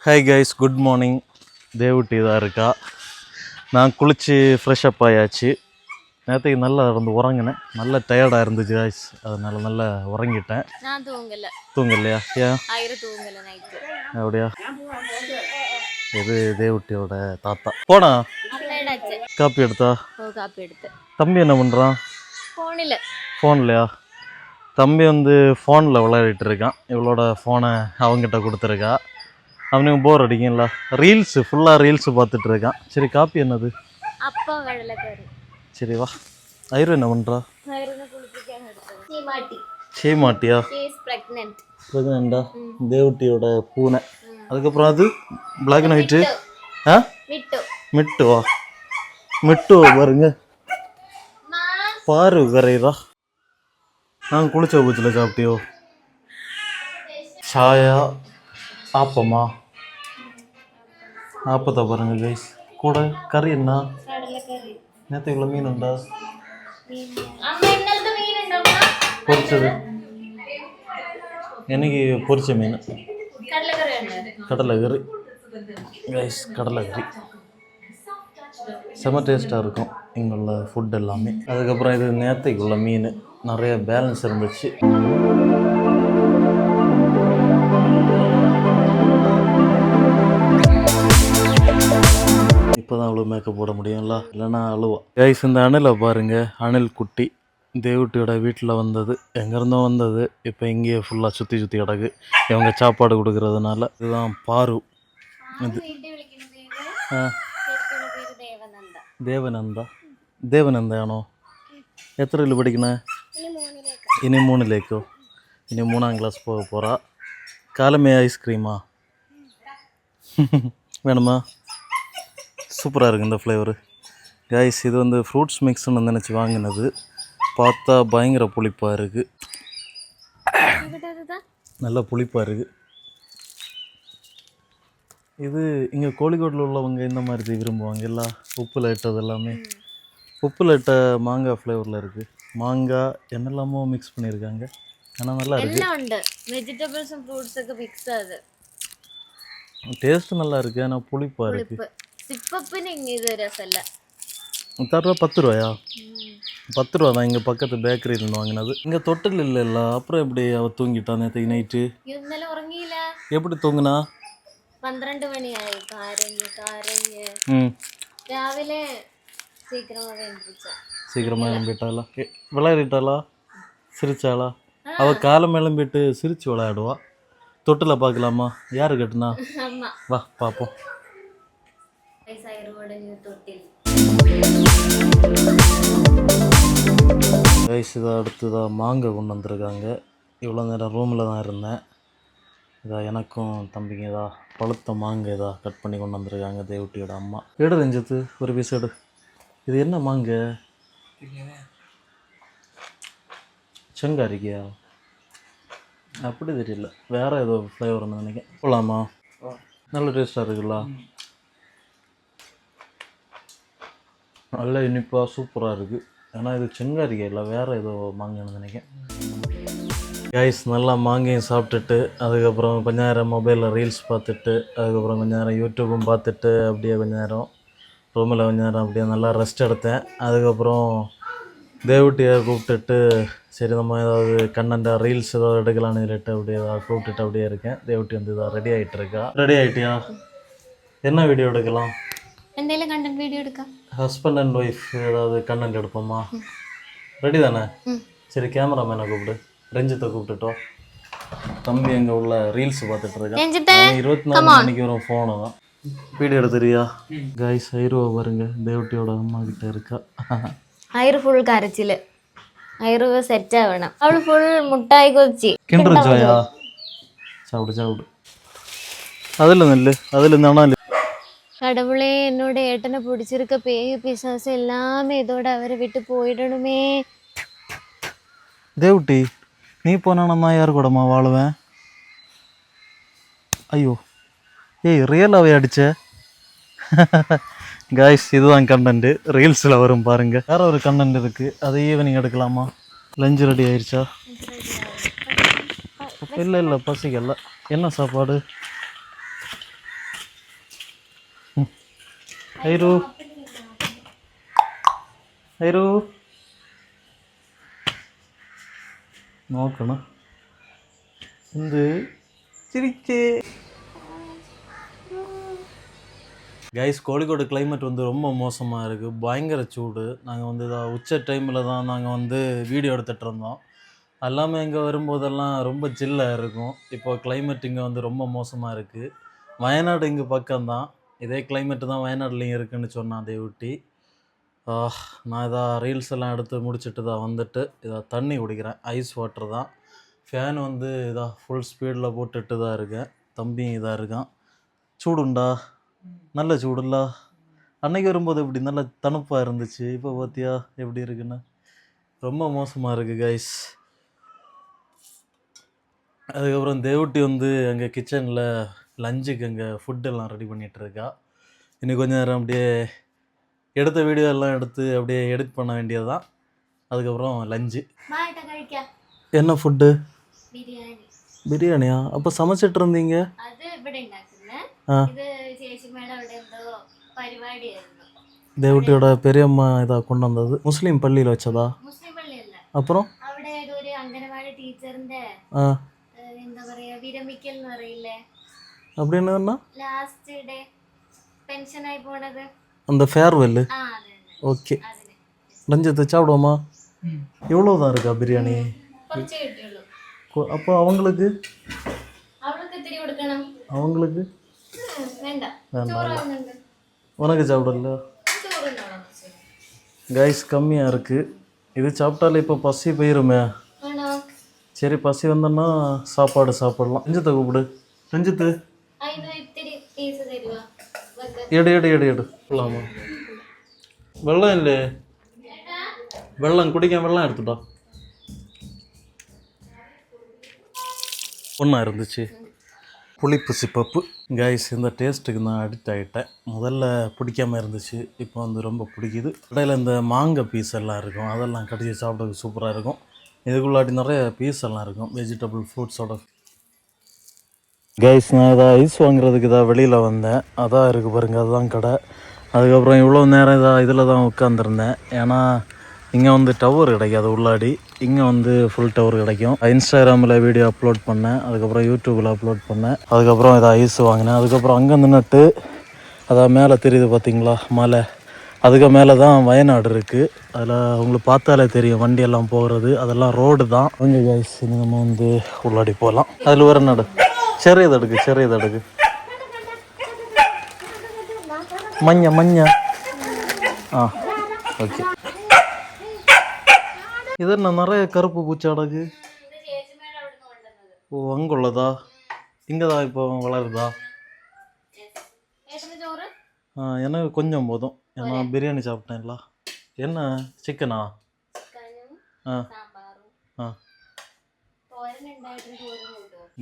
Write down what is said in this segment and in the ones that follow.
Hi guys, good morning. தேவட்டி தான் இருக்கா. நான் குளித்து ஃப்ரெஷ் அப் ஆயாச்சு. நேற்றுக்கு நல்லா வந்து உறங்கினேன். நல்லா டயர்டாக இருந்துச்சு கைஸ், அதனால நல்லா உறங்கிட்டேன். நான் தூங்கலையா? ஏன் நைட்டு அப்படியா? இது தேவட்டியோட தாத்தா போனா காப்பி எடுத்தா. தம்பி என்ன பண்ணுறான்? ஃபோன்லையா? தம்பி வந்து ஃபோனில் விளையாடிட்டு இருக்கான். இவளோட ஃபோனை அவங்ககிட்ட கொடுத்துருக்கா. அவனுக்கு போர் அடிக்கும்ல, ஃபுல்லாக ரீல்ஸு பார்த்துட்டு இருக்கான். சரி, காப்பி என்னது? சரி வா. ஐரு என்ன பண்ணுறா? சீமாட்டியா? ப்ரெக்னெண்டா? தேவட்டியோட பூனை. அதுக்கப்புறம் அது பிளாக் அண்ட் ஒயிட்டு. மிட்டுவா? மிட்டு பாருங்க, பாரு வரையறா. நாங்கள் குளிச்ச பூச்சில் சாப்பிட்டியோ? சாயா ஆப்பமா? ஆப்பத்தை பாருங்க கைஸ். கூட கறி என்ன? நேற்றுக்குள்ள மீன் உண்டா? பொரிச்சது எனக்கு பொரிச்ச மீன். கடலைக்கறி கைஸ், கடலைக்கறி செம்ம டேஸ்ட்டாக இருக்கும் இங்குள்ள ஃபுட் எல்லாமே. அதுக்கப்புறம் இது நேற்றுக்குள்ள மீன், நிறைய பேலன்ஸ் இருந்துச்சு. இப்போ தான் அவ்வளோ மேக்கப் போட முடியும்ல, இல்லைன்னா அழுவா. கைஸ், இந்த அணிலை பாருங்கள், அணில் குட்டி தேவட்டியோட வீட்டில் வந்தது. எங்கேருந்தோ வந்தது, இப்போ இங்கேயே ஃபுல்லாக சுற்றி கிடக்கு இவங்க சாப்பாடு கொடுக்கறதுனால. இதுதான் பாரு. இது தேவனந்தானோ? எத்தனையில் படிக்கணும்? இனி 3லேக்கோ? இனி 3ஆம் கிளாஸ் போக போகிறா. காலமே ஐஸ்கிரீமா வேணுமா? சூப்பராக இருக்குது இந்த ஃப்ளேவரு கைஸ். இது வந்து ஃப்ரூட்ஸ் மிக்ஸ்ன்னு நினச்சி வாங்கினது, பார்த்தா பயங்கர புளிப்பாக இருக்குது. நல்லா புளிப்பாக இருக்குது. இது இங்கே கோழிக்கோட்டில் உள்ளவங்க இந்த மாதிரி விரும்புவாங்க எல்லாம். உப்பில் இட்டது எல்லாமே, உப்பில் இட்ட மாங்காய் ஃப்ளேவரில் இருக்குது. மாங்காய் என்னெல்லாமோ மிக்ஸ் பண்ணியிருக்காங்க, ஆனால் நல்லா இருக்குது. வெஜிடபிள்ஸும் ஃப்ரூட்ஸுக்கு மிக்ஸ் ஆகுது. டேஸ்ட்டு நல்லா இருக்குது, ஆனால் புளிப்பாக இருக்குது. தருவா 10 ரூபாயா? 10 ரூபா தான். இங்கே பக்கத்து பேக்கரியிலேருந்து வாங்கினது. இங்கே தொட்டில் இல்லைல்ல, அப்புறம் எப்படி அவள் தூங்கிட்டான் நேற்று நைட்டு? எப்படி தூங்குனா? 12 மணி ஆயி രാവിലെ சீக்கிரமாக எழும்பிட்டாளா? விளையாடிட்டாளா? சிரிச்சாளா? அவள் காலம் எழும்பிட்டு சிரித்து விளையாடுவா. தொட்டில் பார்க்கலாமா? யார் கட்டுனா? வா பார்ப்போம். கைஸ், இதை அடுத்துதான் மாங்காய் கொண்டு வந்திருக்காங்க. இவ்வளோ நேரம் ரூமில் தான் இருந்தேன். இதா எனக்கும் தம்பிங்க இதா பழுத்த மாங்காய் இதா கட் பண்ணி கொண்டு வந்திருக்காங்க தேவட்டியோட அம்மா. எடு ரஞ்சித்து, ஒரு பீஸ் எடு. இது என்ன மாங்காய்? செங்காரிக்கையா? அப்படி தெரியல, வேறு ஏதோ ஃப்ளேவர்னு நினைக்கிறேன். போகலாமா? நல்ல டேஸ்ட்டாக இருக்குல்ல, நல்ல இனிப்பாக சூப்பராக இருக்குது. ஏன்னா இது செங்காரிக்காய் இல்லை, வேறு ஏதோ மாங்காய்னு நினைக்கிறேன். கைஸ், நல்லா மாங்காயும் சாப்பிட்டுட்டு அதுக்கப்புறம் கொஞ்ச நேரம் மொபைலில் ரீல்ஸ் பார்த்துட்டு அதுக்கப்புறம் கொஞ்ச நேரம் யூடியூப்பும் பார்த்துட்டு அப்படியே கொஞ்ச நேரம் ரூமில் கொஞ்ச நேரம் அப்படியே நல்லா ரெஸ்ட் எடுத்தேன். அதுக்கப்புறம் தேவட்டியை கூப்பிட்டுட்டு சரி நம்ம ஏதாவது கண்டென்ட்டாக ரீல்ஸ் ஏதாவது எடுக்கலான்னு சொல்லிட்டு அப்படியே ஏதாவது கூப்பிட்டுட்டு அப்படியே இருக்கேன். தேவட்டி வந்து இதாக ரெடி ஆகிட்டு இருக்கா. ரெடி ஆகிட்டியா? என்ன வீடியோ எடுக்கலாம்? എന്തെങ്കിലും കണ്ടന്റ് വീഡിയോ എടുക്കാം. ஹஸ்பண்ட் அண்ட் ஒய்ஃப் ஏதாவது கண்டென்ட் எடுப்போமா? ரெடி தானே? சரி, கேமராமேனை கூப்பிடு. ரஞ்சித்தை கூப்பிட்டுட்டோம். தம்பி எங்கே உள்ள ரீல்ஸ் பார்த்துட்டு இருக்கேன். 24 மணிக்கு வரும் ஃபோனு தான். வீடியோ எடுத்துறியா? கைஸ், ஐருவா பாருங்க, தேவட்டியோட அம்மா கிட்ட இருக்கா. ஐரு ஃபுல் கரைச்சில். ஐருவ செட் ஆகணும். அவள் ஃபுல் முட்டாய் கொச்சி கிண்டர் ஜோயா. சாப்பிடு. அதில் நெல்லு, அதில் இருந்தாலும் கடவுளே, என்னோட ஏட்டனை பிடிச்சிருக்க பேய் பிசாசு எல்லாமே இதோட அவரை விட்டு போயிடணுமே. தேவட்டி, நீ போனா நான் யார் கூடமா வாழுவேன்? ஐயோ, ரியலாகவே அடிச்ச. கைஸ், இதுதான் கண்டென்ட்டு, ரீல்ஸில் வரும் பாருங்கள். வேறு ஒரு கண்டென்ட் இருக்குது, அதை ஈவினிங் எடுக்கலாமா? லஞ்ச் ரெடி ஆயிடுச்சா? இல்லை பசிக்கல. என்ன சாப்பாடு? ஐரு ஐரு നോക്കണം എന്ത് ചിരിച്ചേ கைஸ் கோழிக்கோடு கிளைமேட் வந்து ரொம்ப மோசமாக இருக்குது, பயங்கர சூடு. நாங்கள் வந்து உச்ச டைமில் தான் நாங்கள் வந்து வீடியோ எடுத்துகிட்டு இருந்தோம். எல்லாமே இங்கே வரும்போதெல்லாம் ரொம்ப ஜில்லாக இருக்கும். இப்போ கிளைமேட் இங்கே வந்து ரொம்ப மோசமாக இருக்குது. வயநாடு இங்கே பக்கம்தான், இதே கிளைமேட்டு தான் வயநாடுலேயும் இருக்குதுன்னு சொன்னான் அதை ஒட்டி. நான் ரீல்ஸ் எல்லாம் எடுத்து முடிச்சுட்டு தான் வந்துட்டு தண்ணி குடிக்கிறேன். ஐஸ் வாட்டர் தான். ஃபேன் வந்து ஃபுல் ஸ்பீடில் போட்டுட்டு தான் இருக்கேன். தம்பி இருக்கான். சூடுண்டா? நல்ல சூடுல்லா. அன்னைக்கு வரும்போது எப்படி நல்ல தணுப்பாக இருந்துச்சு, இப்போ பார்த்தியா எப்படி இருக்குன்னு? ரொம்ப மோசமாக இருக்குது கைஸ். அதுக்கப்புறம் தேவட்டி வந்து அங்கே கிச்சனில் லஞ்சுக்கு அங்கே ஃபுட்டெல்லாம் ரெடி பண்ணிகிட்ருக்கா. இன்னைக்கு கொஞ்சம் நேரம் அப்படியே எடுத்த வீடியோ எல்லாம் எடுத்து அப்படியே எடிட் பண்ண வேண்டியது தான். அதுக்கப்புறம் லஞ்சு. என்ன ஃபுட்டு? பிரியாணியா? அப்போ சமைச்சிட்டு இருந்தீங்க? தேவட்டியோட பெரியம்மா கொண்டு வந்தது முஸ்லீம் பள்ளியில் வச்சதா? அப்புறம் அப்படின்னு அந்த ஃபேர்வெல். ஓகே, ரஞ்சித் சாப்பிடுவோமா? எவ்வளோதான் இருக்கா பிரியாணி? அப்போ அவங்களுக்கு உனக்கு சாப்பிடல? கைஸ் கம்மியாக இருக்குது. இது சாப்பிட்டாலே இப்போ பசி போயிருமே. சரி, பசி வந்தோன்னா சாப்பாடு சாப்பிடலாம். ரஞ்சித்தை கூப்பிடு. ரஞ்சித்து எடு இல்லாமா? வெள்ளம் இல்லை, வெள்ளம் குடிக்க வெள்ளம் எடுத்துட்டா. ஒன்றா இருந்துச்சு புளிப்பு சிப்பப்பு. கைஸ் இந்த டேஸ்ட்டுக்கு நான் அடிக்ட் ஆகிட்டேன். முதல்ல பிடிக்காமல் இருந்துச்சு, இப்போ வந்து ரொம்ப பிடிக்குது. இடையில இந்த மாங்காய் பீஸ் எல்லாம் இருக்கும், அதெல்லாம் கடிச்சு சாப்பிட்றதுக்கு சூப்பராக இருக்கும். இதுக்குள்ளாட்டி நிறைய பீஸ் எல்லாம் இருக்கும், வெஜிடபிள் ஃப்ரூட்ஸோட. கைஸ் நான் ஐஸ் வாங்குறதுக்கு வெளியில் வந்தேன். அதான் இருக்குது பாருங்கள், அதுதான் கடை. அதுக்கப்புறம் இவ்வளோ நேரம் இதில் தான் உட்காந்துருந்தேன். ஏன்னா இங்கே வந்து டவர் கிடைக்காது உள்ளாடி, இங்கே வந்து ஃபுல் டவர் கிடைக்கும். இன்ஸ்டாகிராமில் வீடியோ அப்லோட் பண்ணேன், அதுக்கப்புறம் யூடியூப்பில் அப்லோட் பண்ணேன். அதுக்கப்புறம் ஐஸ் வாங்கினேன். அதுக்கப்புறம் அங்கே நின்றுட்டு மேலே தெரியுது பார்த்தீங்களா மலை, அதுக்கு மேலே தான் வயநாடு இருக்குது. அதில் உங்களுக்கு பார்த்தாலே தெரியும் வண்டியெல்லாம் போகிறது, அதெல்லாம் ரோடு தான். கொஞ்சம் கைஸ் நம்ம வந்து உள்ளாடி போகலாம். அதில் ஒரு நடு செறியது அடுக்கு மஞ்ச ஓகே. இது என்ன நிறைய கருப்பு பூச்சி அடகு? ஓ, அங்குள்ளதா? இங்கே தான் இப்போ வளருதா? எனக்கு கொஞ்சம் போதும், ஏன்னா பிரியாணி சாப்பிட்டேன்ல. என்ன சிக்கனா?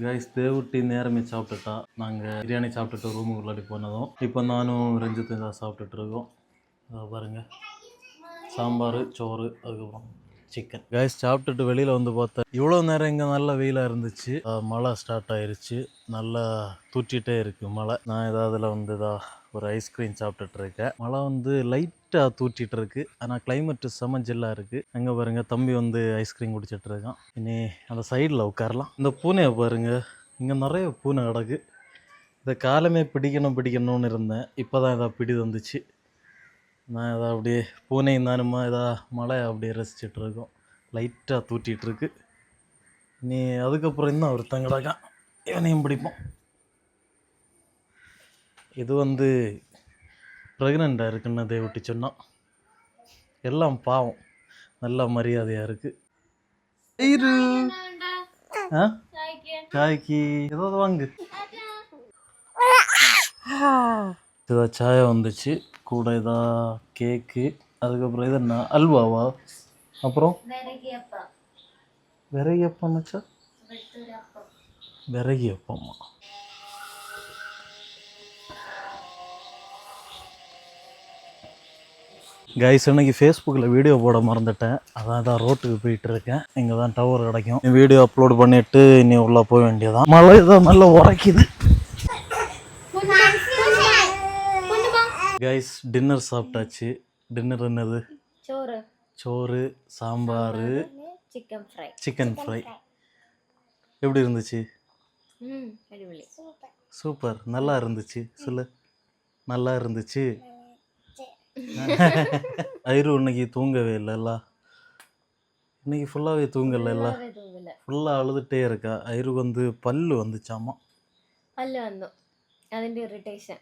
கைஸ் தேவட்டி நேரமே சாப்பிட்டுட்டா. நாங்கள் பிரியாணி சாப்பிட்டுட்டு ரூமுக்குள்ளாடி போனதும் இப்போ நானும் ரஞ்சித்தும் தான் சாப்பிட்டுட்டு இருக்கோம். பாருங்கள், சாம்பார், சோறு, அதுக்கப்புறம் சிக்கன். கைஸ் சாப்பிட்டுட்டு வெளியில் வந்து பார்த்தேன், இவ்வளோ நேரம் இங்கே நல்ல வெயிலாக இருந்துச்சு. மழை ஸ்டார்ட் ஆயிடுச்சு, நல்லா தூற்றிட்டே இருக்குது மழை. நான் அதில் வந்து ஒரு ஐஸ்கிரீம் சாப்பிட்டுட்டு இருக்கேன். மழை வந்து லைட்டாக தூற்றிட்டு இருக்கு, ஆனால் கிளைமேட்டு செம ஜில்லாக இருக்குது. அங்கே பாருங்கள், தம்பி வந்து ஐஸ்கிரீம் குடிச்சிட்டு இருக்கான். இனி அந்த சைடில் உட்காரலாம். இந்த பூனையை பாருங்கள், இங்கே நிறைய பூனை கிடக்கு. இதை காலமே பிடிக்கணும்னு இருந்தேன், இப்போ தான் பிடி வந்துச்சு. நான் அப்படியே பூனையும் தானுமா மழை அப்படியே ரசிச்சிட்ருக்கோம். லைட்டாக தூட்டிகிட்ருக்கு. நீ அதுக்கப்புறம் இன்னும் ஒருத்தன் கிடக்கான், இவனையும் பிடிப்போம். இது வந்து ப்ரெக்னெண்ட்டாக இருக்குன்னு அதை விட்டு சொன்னான். எல்லாம் பாவம், நல்ல மரியாதையாக இருக்குது. சாய்க்கு ஏதாவது வாங்கு. சாயா வந்துச்சு, கூட கேக்கு, அதுக்கப்புறம் இது என்ன அல்வாவா? அப்புறம் விறகி அப்பம் வச்சா? விறகி அப்பம்மா. கைஸ் இன்னைக்கு ஃபேஸ்புக்கில் வீடியோ போட மறந்துட்டேன், அதான் ரோட்டுக்கு போயிட்டு இருக்கேன். இங்கே தான் டவர் கிடைக்கும். வீடியோ அப்லோட் பண்ணிவிட்டு இனி உள்ளே போக வேண்டியதான். மழை தான் நல்லா உரைக்குது. கைஸ் டின்னர் சாப்பிட்டாச்சு. டின்னர் என்னது? சோறு, சோறு, sambar, chicken fry. Chicken fry. எப்படி இருந்துச்சு? அடிபொலி. சூப்பர், நல்லா இருந்துச்சு. சொல்லு, நல்லா இருந்துச்சு. ஐரு இன்னைக்கு தூங்கவே இல்லைல்ல, இன்னைக்கு ஃபுல்லாகவே தூங்கலைல்ல, தூங்கல. ஃபுல்லாக அழுதுகிட்டே இருக்கா. ஐருக்கு வந்து பல்லு வந்துச்சாமா. പല്ല് വന്നു, അതിന്റെ ഇറിറ്റേഷൻ.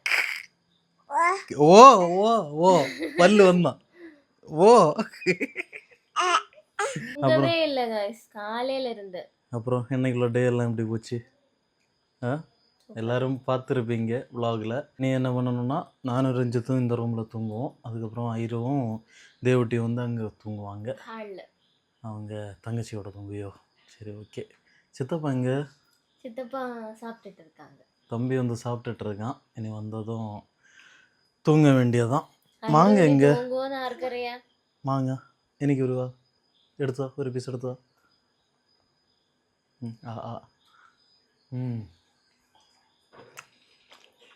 ஓ ஓ ஓ பல்லு வந்தா ஓ. தூங்கவே இல்லை guys, காலையில இருந்து. அப்புறம் இன்னைக்குள்ள டே எல்லாம் எப்படி போச்சு? எல்லாரும் பார்த்துருப்பீங்க vlogல. நீ என்ன பண்ணணும்னா, நானும் ரஞ்சித்தும் இந்த ரூமில் தூங்குவோம். அதுக்கப்புறம் ஐருவும் தேவட்டியும் வந்து அங்கே தூங்குவாங்க. ஹாலில் அவங்க தங்கச்சியோட தூங்குவியோ? சரி, ஓகே. சித்தப்பா எங்க? சித்தப்பா சாப்பிட்டுட்டு இருக்காங்க. தம்பி வந்து சாப்பிட்டுட்டு இருக்கான். இனி வந்ததும் தூங்க வேண்டியதான். மாங்க எங்க? தூங்குவோன்னு ஆர்க்கறியா? மாங்க எனக்கு ஒரு எடுத்தா, ஒரு பீஸ் எடுத்தா.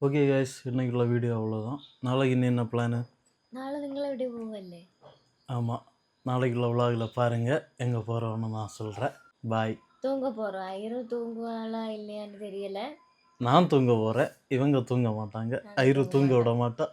ஓகே கைஸ், இன்னைக்குள்ள வீடியோ அவ்வளோதான். நாளைக்கு இன்னும் என்ன பிளானு? നാളെ നിങ്ങൾ എവിടെ പോവല്ലേ? ஆமாம், நாளைக்குள்ள விலாகில் பாருங்கள், எங்கே போகிறோன்னு நான் சொல்கிறேன். பாய். தூங்க போகிறோம். ஐரு தூங்குவாளா இல்லையான்னு தெரியல. நான் தூங்க போகிறேன், இவங்க தூங்க மாட்டாங்க. ஐரு தூங்க விட மாட்டா.